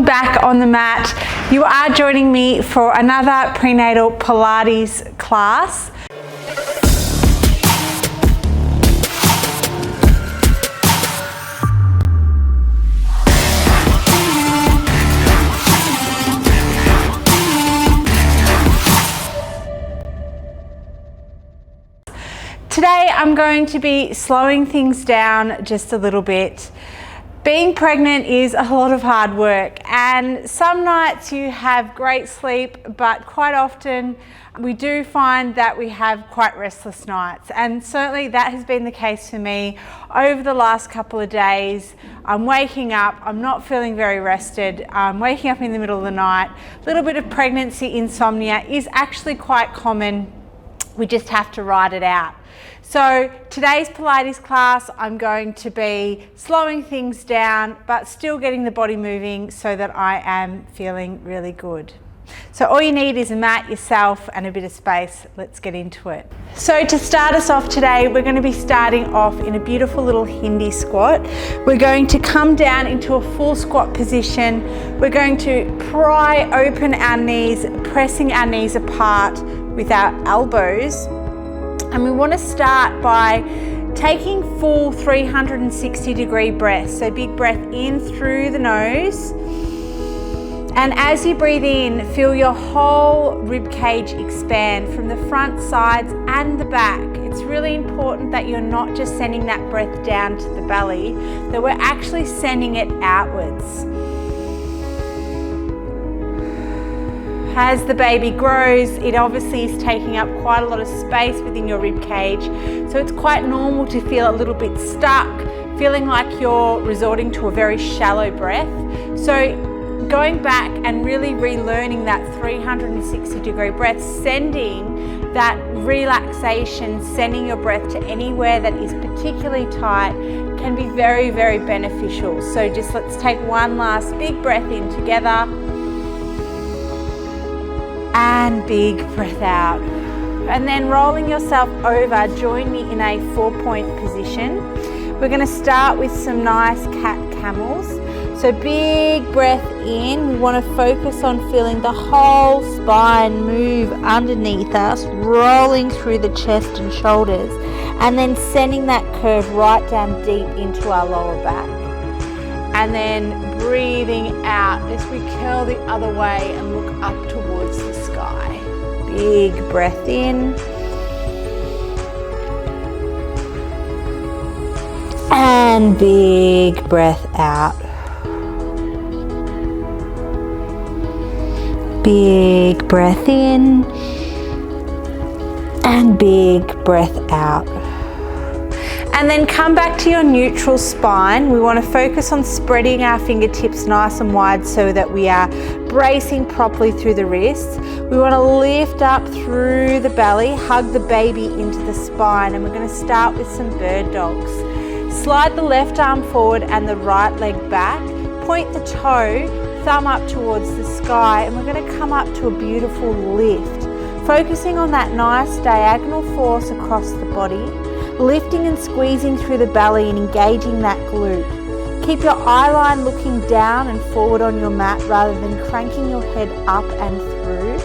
Welcome back on the mat. You are joining me for another prenatal Pilates class. Today I'm going to be slowing things down just a little bit. Being pregnant is a lot of hard work, and some nights you have great sleep, but quite often we do find that we have quite restless nights, and certainly that has been the case for me over the last couple of days. I'm waking up, I'm not feeling very rested, I'm waking up in the middle of the night. A little bit of pregnancy insomnia is actually quite common. We just have to ride it out. So today's Pilates class, I'm going to be slowing things down, but still getting the body moving so that I am feeling really good. So all you need is a mat, yourself, and a bit of space. Let's get into it. So to start us off today, we're going to be starting off in a beautiful little Hindi squat. We're going to come down into a full squat position. We're going to pry open our knees, pressing our knees apart with our elbows. And we want to start by taking full 360-degree breaths. So big breath in through the nose. And as you breathe in, feel your whole rib cage expand from the front, sides, and the back. It's really important that you're not just sending that breath down to the belly, that we're actually sending it outwards. As the baby grows, it obviously is taking up quite a lot of space within your rib cage. So it's quite normal to feel a little bit stuck, feeling like you're resorting to a very shallow breath. So going back and really relearning that 360-degree breath, sending that relaxation, sending your breath to anywhere that is particularly tight, can be very, very beneficial. So just let's take one last big breath in together. And big breath out. And then rolling yourself over, join me in a 4-point position. We're going to start with some nice cat camels. So big breath in. We want to focus on feeling the whole spine move underneath us, rolling through the chest and shoulders, and then sending that curve right down deep into our lower back. And then breathing out as we curl the other way and look up towards the sky. Big breath in. And big breath out. Big breath in. And big breath out. And then come back to your neutral spine. We want to focus on spreading our fingertips nice and wide so that we are bracing properly through the wrists. We want to lift up through the belly, hug the baby into the spine, and we're going to start with some bird dogs. Slide the left arm forward and the right leg back. Point the toe, thumb up towards the sky, and we're going to come up to a beautiful lift. Focusing on that nice diagonal force across the body. Lifting and squeezing through the belly and engaging that glute. Keep your eye line looking down and forward on your mat rather than cranking your head up and through.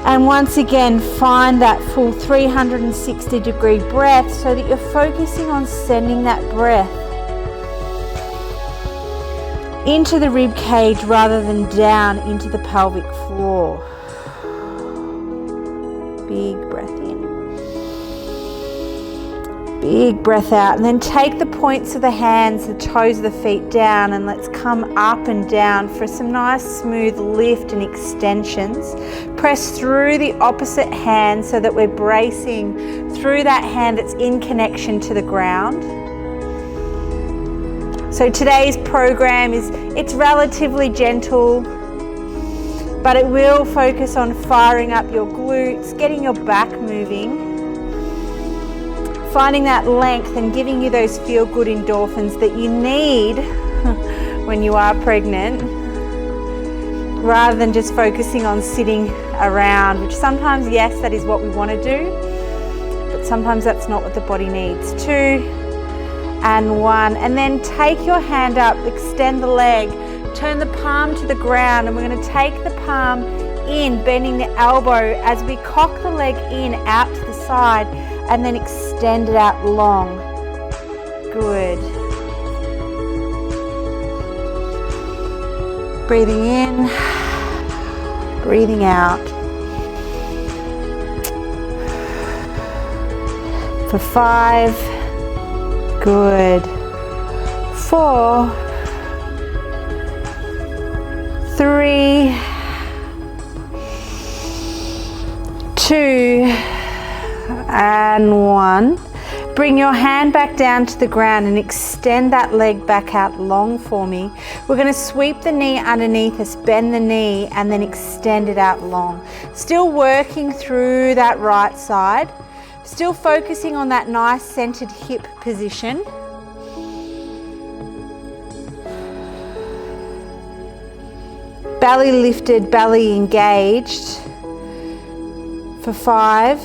And once again, find that full 360-degree breath so that you're focusing on sending that breath into the rib cage rather than down into the pelvic floor. Big breath in. Big breath out, and then take the points of the hands, the toes of the feet down, and let's come up and down for some nice smooth lift and extensions. Press through the opposite hand so that we're bracing through that hand that's in connection to the ground. So today's program it's relatively gentle, but it will focus on firing up your glutes, getting your back moving, finding that length and giving you those feel-good endorphins that you need when you are pregnant, rather than just focusing on sitting around, which sometimes, yes, that is what we want to do, but sometimes that's not what the body needs too. and 1. And then take your hand up, extend the leg, turn the palm to the ground, and we're going to take the palm in, bending the elbow as we cock the leg in out to the side and then extend it out long. Good. Breathing in, breathing out. For 5, good. 4, 3, 2, and 1. Bring your hand back down to the ground and extend that leg back out long for me. We're going to sweep the knee underneath us, bend the knee, and then extend it out long. Still working through that right side. Still focusing on that nice centered hip position. Belly lifted, belly engaged. For 5,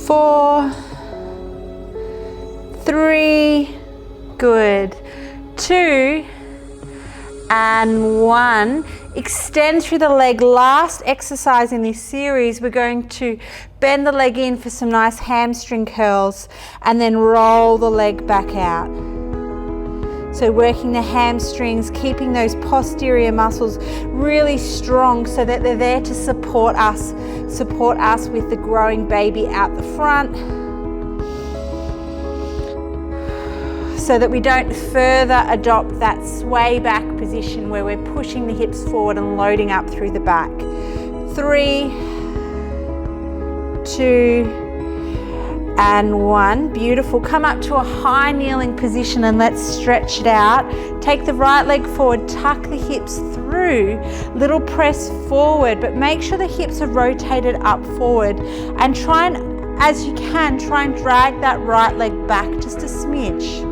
4, 3, good. 2, and 1. Extend through the leg. Last exercise in this series, we're going to bend the leg in for some nice hamstring curls and then roll the leg back out. So working the hamstrings, keeping those posterior muscles really strong so that they're there to support us with the growing baby out the front, so that we don't further adopt that sway back position where we're pushing the hips forward and loading up through the back. 3, 2, and 1. Beautiful. Come up to a high kneeling position and let's stretch it out. Take the right leg forward, tuck the hips through, little press forward, but make sure the hips are rotated up forward, and try and, as you can, try and drag that right leg back just a smidge.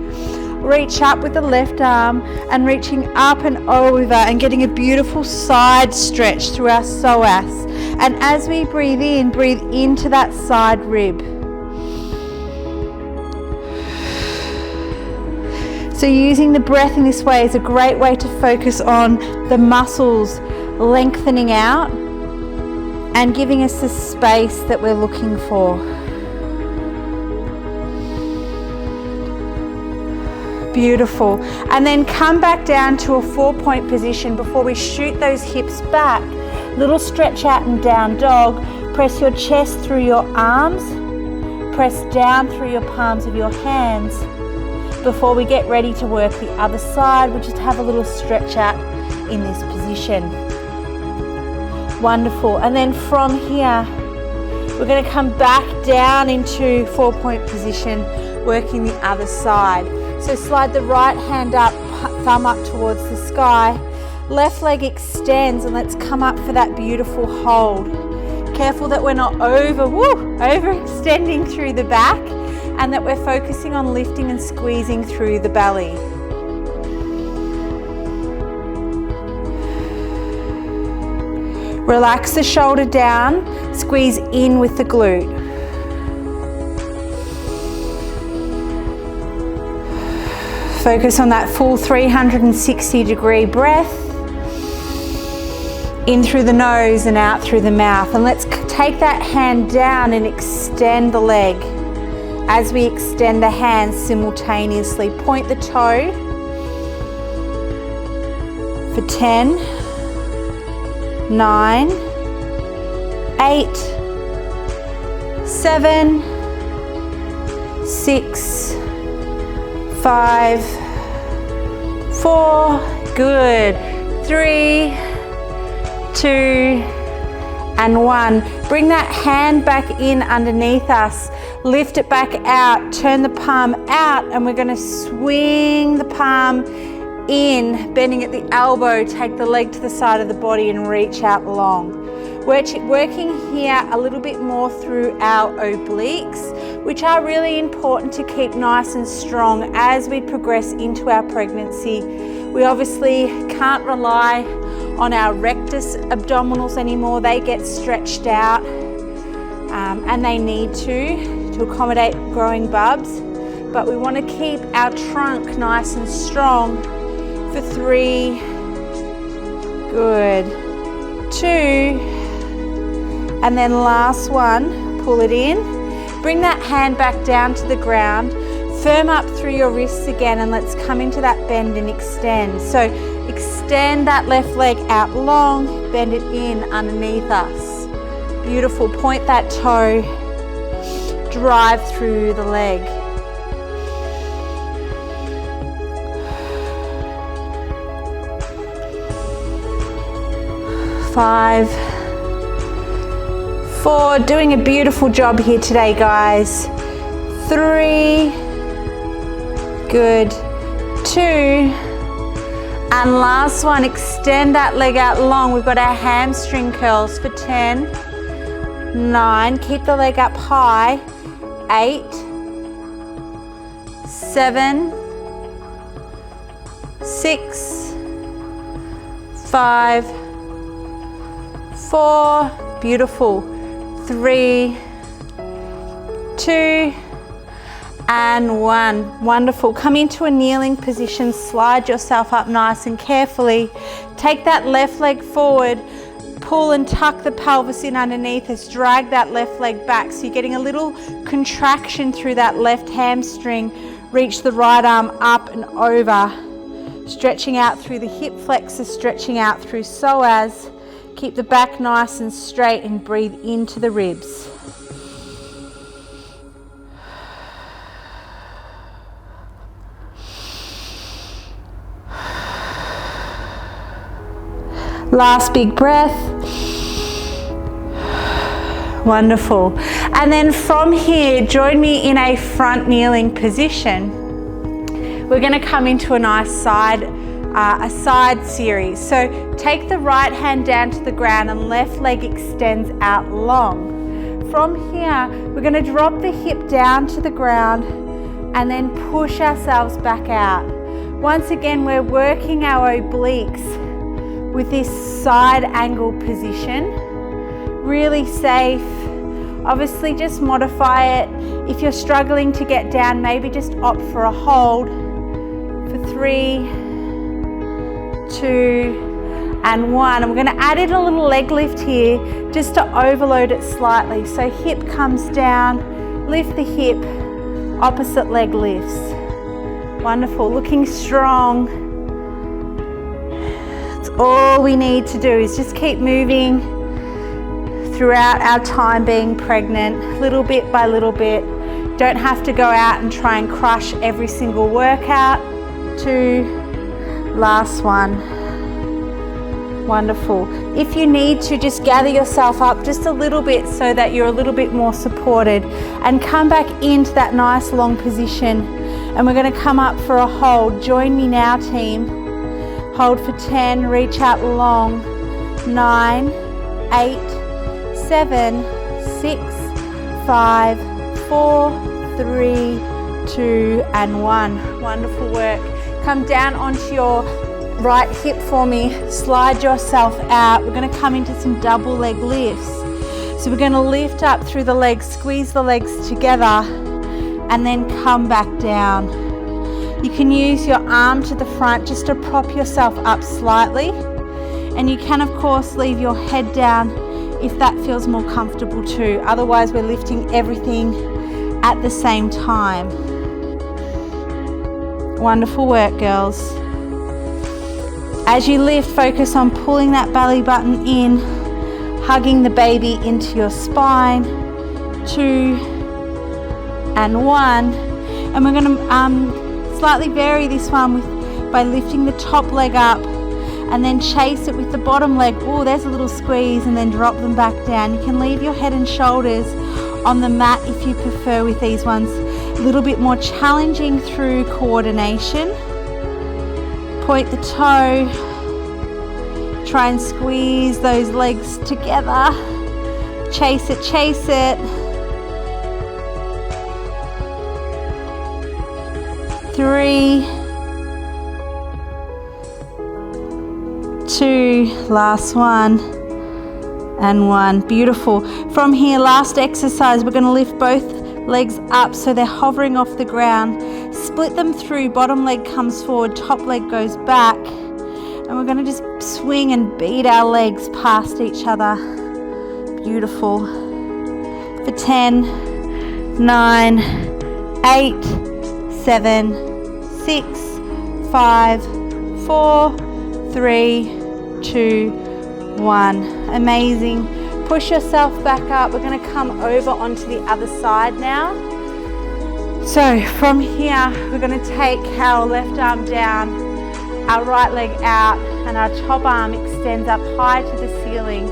Reach up with the left arm and reaching up and over and getting a beautiful side stretch through our psoas. And as we breathe into that side rib. So using the breath in this way is a great way to focus on the muscles lengthening out and giving us the space that we're looking for. Beautiful. And then come back down to a 4-point position before we shoot those hips back. Little stretch out and down dog. Press your chest through your arms. Press down through your palms of your hands. Before we get ready to work the other side, we'll just have a little stretch out in this position. Wonderful. And then from here, we're going to come back down into 4-point position, working the other side. So slide the right hand up, thumb up towards the sky. Left leg extends, and let's come up for that beautiful hold. Careful that we're not overextending through the back, and that we're focusing on lifting and squeezing through the belly. Relax the shoulder down, squeeze in with the glute. Focus on that full 360-degree breath. In through the nose and out through the mouth. And let's take that hand down and extend the leg. As we extend the hands simultaneously, point the toe for 10, 9, 8, 7, 6, 5, 4, good, 3, 2, and 1. Bring that hand back in underneath us. Lift it back out, turn the palm out, and we're going to swing the palm in, bending at the elbow, take the leg to the side of the body and reach out long. We're working here a little bit more through our obliques, which are really important to keep nice and strong as we progress into our pregnancy. We obviously can't rely on our rectus abdominals anymore. They get stretched out and they need to accommodate growing bubs. but we want to keep our trunk nice and strong for 3, good, 2, and then last one, pull it in, bring that hand back down to the ground, firm up through your wrists again, and let's come into that bend and extend. So extend that left leg out long, bend it in underneath us. Beautiful, point that toe, drive through the leg. Five, 4, doing a beautiful job here today, guys. 3, good, 2, and last one, extend that leg out long. We've got our hamstring curls for 10, 9, keep the leg up high, 8, 7, 6, 5, 4, beautiful, 3, 2, and 1. Wonderful. Come into a kneeling position, slide yourself up nice and carefully. Take that left leg forward, pull and tuck the pelvis in underneath us, drag that left leg back. So you're getting a little contraction through that left hamstring. Reach the right arm up and over, stretching out through the hip flexor, stretching out through psoas. Keep the back nice and straight and breathe into the ribs. Last big breath. Wonderful. And then from here, join me in a front kneeling position. We're going to come into a nice side series. So take the right hand down to the ground and left leg extends out long. From here, we're going to drop the hip down to the ground and then push ourselves back out. Once again, we're working our obliques with this side angle position. Really safe. Obviously, just modify it. If you're struggling to get down, maybe just opt for a hold for 3, 2, and 1. And we're going to add in a little leg lift here just to overload it slightly. So hip comes down, lift the hip, opposite leg lifts. Wonderful, looking strong. That's all we need to do is just keep moving throughout our time being pregnant, little bit by little bit. Don't have to go out and try and crush every single workout. 2, last one. Wonderful. If you need to, just gather yourself up just a little bit so that you're a little bit more supported, and come back into that nice long position. And we're going to come up for a hold. Join me now, team. Hold for 10, reach out long. 9, 8, 7, 6, 5, 4, 3, 2, and 1. Wonderful work. Come down onto your right hip for me, slide yourself out. We're going to come into some double leg lifts. So we're going to lift up through the legs, squeeze the legs together, and then come back down. You can use your arm to the front just to prop yourself up slightly, and you can of course leave your head down if that feels more comfortable too. Otherwise, we're lifting everything at the same time. Wonderful work, girls. As you lift, focus on pulling that belly button in, hugging the baby into your spine. 2 and 1. And we're going to slightly vary this one by lifting the top leg up and then chase it with the bottom leg. Oh, there's a little squeeze, and then drop them back down. You can leave your head and shoulders on the mat if you prefer with these ones. A little bit more challenging through coordination. Point the toe, try and squeeze those legs together, chase it, 3, 2, last one, and 1. Beautiful. From here, last exercise, we're going to lift both legs up so they're hovering off the ground. Split them through, bottom leg comes forward, top leg goes back. And we're going to just swing and beat our legs past each other. Beautiful. For 10, 9, 8, 7, 6, 5, 4, 3, 2, 1. Amazing. Push yourself back up. We're going to come over onto the other side now. So from here, we're going to take our left arm down, our right leg out, and our top arm extends up high to the ceiling.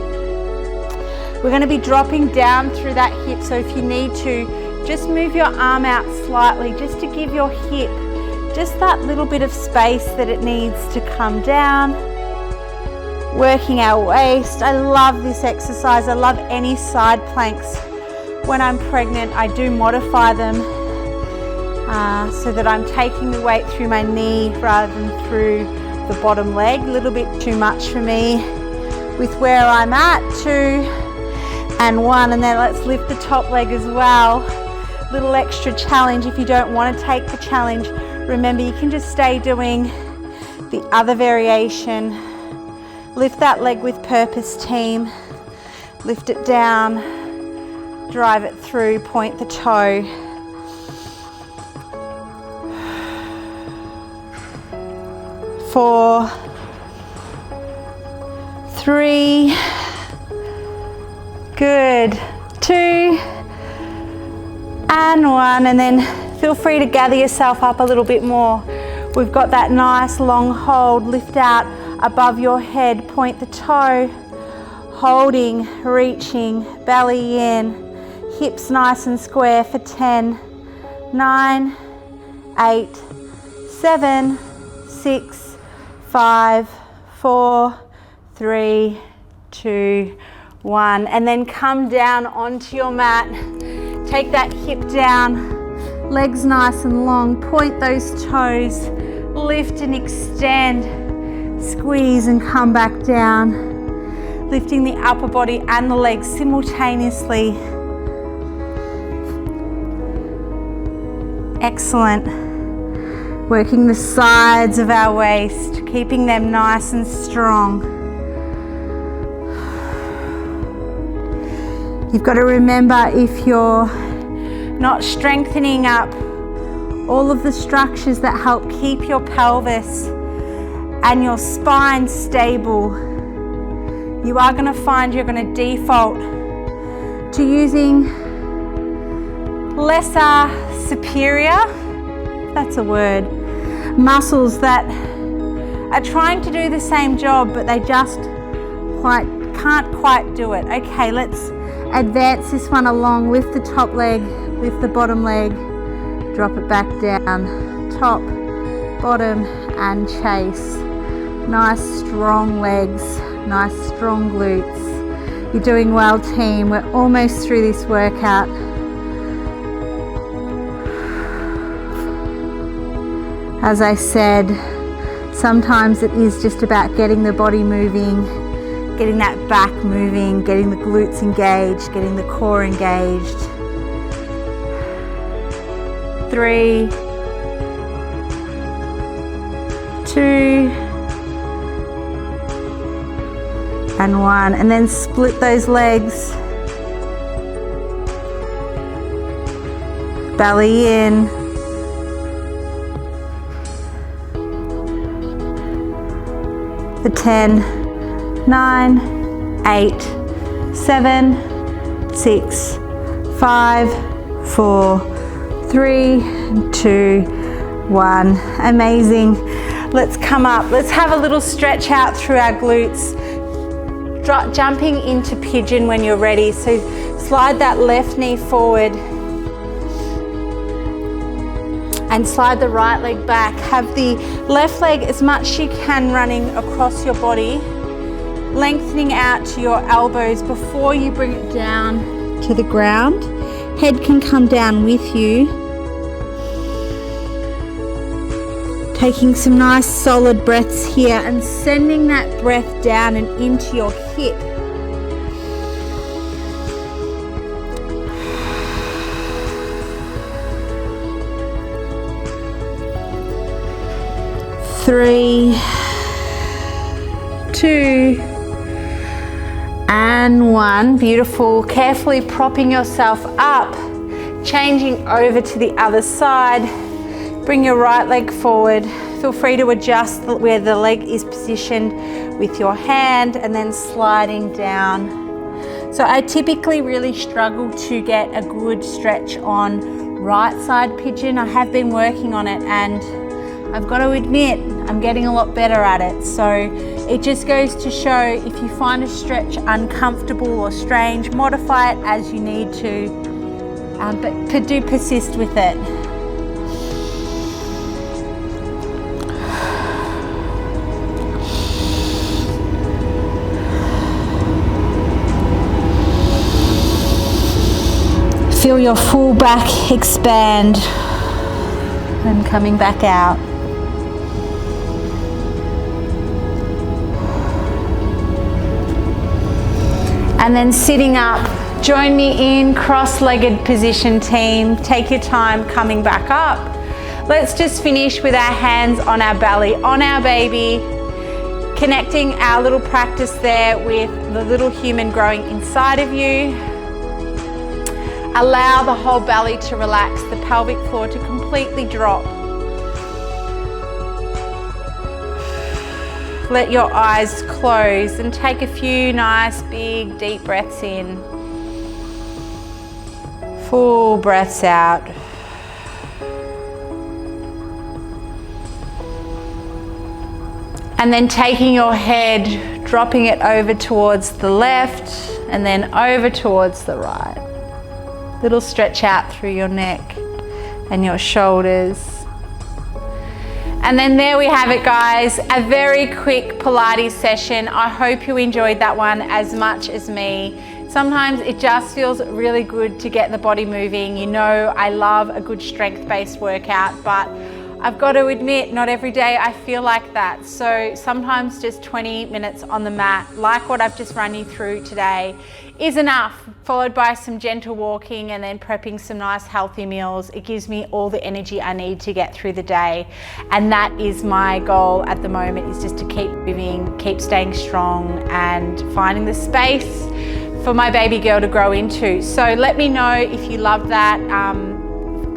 We're going to be dropping down through that hip, so if you need to, just move your arm out slightly just to give your hip just that little bit of space that it needs to come down. Working our waist. I love this exercise. I love any side planks. When I'm pregnant, I do modify them so that I'm taking the weight through my knee rather than through the bottom leg. A little bit too much for me with where I'm at. 2 and 1, and then let's lift the top leg as well. Little extra challenge if you don't want to take the challenge. Remember, you can just stay doing the other variation. Lift that leg with purpose, team. Lift it down, drive it through, point the toe. 4, 3, good, 2 and 1, and then feel free to gather yourself up a little bit more. We've got that nice long hold. Lift out above your head, point the toe, holding, reaching, belly in, hips nice and square for 10, 9, 8, 7, 6, 5, 4, 3, 2, 1, and then come down onto your mat. Take that hip down, legs nice and long, point those toes, lift and extend, squeeze and come back down, lifting the upper body and the legs simultaneously. Excellent. Working the sides of our waist, keeping them nice and strong. You've got to remember, if you're not strengthening up all of the structures that help keep your pelvis and your spine stable, you are going to find you're going to default to using lesser, superior, if that's a word, muscles that are trying to do the same job, but they just can't quite do it. Okay, let's advance this one along. Lift the top leg, lift the bottom leg, drop it back down, top, bottom, and chase. Nice strong legs, nice strong glutes. You're doing well, team. We're almost through this workout. As I said, sometimes it is just about getting the body moving, getting that back moving, getting the glutes engaged, getting the core engaged. 3, 2, and 1, and then split those legs, belly in, for 10, 9, 8, 7, 6, 5, 4, 3, 2, 1. Amazing. Let's come up. Let's have a little stretch out through our glutes. Jumping into pigeon when you're ready. So slide that left knee forward and slide the right leg back. Have the left leg as much as you can running across your body, lengthening out to your elbows before you bring it down to the ground. Head can come down with you. Taking some nice solid breaths here and sending that breath down and into your hip. 3, 2, and 1. Beautiful. Carefully propping yourself up, changing over to the other side. Bring your right leg forward. Feel free to adjust where the leg is positioned with your hand and then sliding down. So I typically really struggle to get a good stretch on right side pigeon. I have been working on it and I've got to admit I'm getting a lot better at it. So it just goes to show, if you find a stretch uncomfortable or strange, modify it as you need to, but do persist with it. Feel your full back expand and coming back out. And then sitting up, join me in cross-legged position, team. Take your time coming back up. Let's just finish with our hands on our belly, on our baby, connecting our little practice there with the little human growing inside of you. Allow the whole belly to relax, the pelvic floor to completely drop. Let your eyes close and take a few nice big deep breaths in. Full breaths out. And then taking your head, dropping it over towards the left and then over towards the right. Little stretch out through your neck and your shoulders. And then there we have it, guys, a very quick Pilates session. I hope you enjoyed that one as much as me. Sometimes it just feels really good to get the body moving. You know, I love a good strength-based workout, but I've got to admit, not every day I feel like that. So sometimes just 20 minutes on the mat, like what I've just run you through today, is enough, followed by some gentle walking and then prepping some nice healthy meals. It gives me all the energy I need to get through the day. And that is my goal at the moment, is just to keep moving, keep staying strong and finding the space for my baby girl to grow into. So let me know if you love that.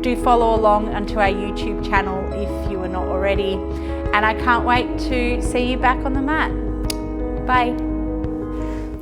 Do follow along onto our YouTube channel if you are not already. And I can't wait to see you back on the mat. Bye.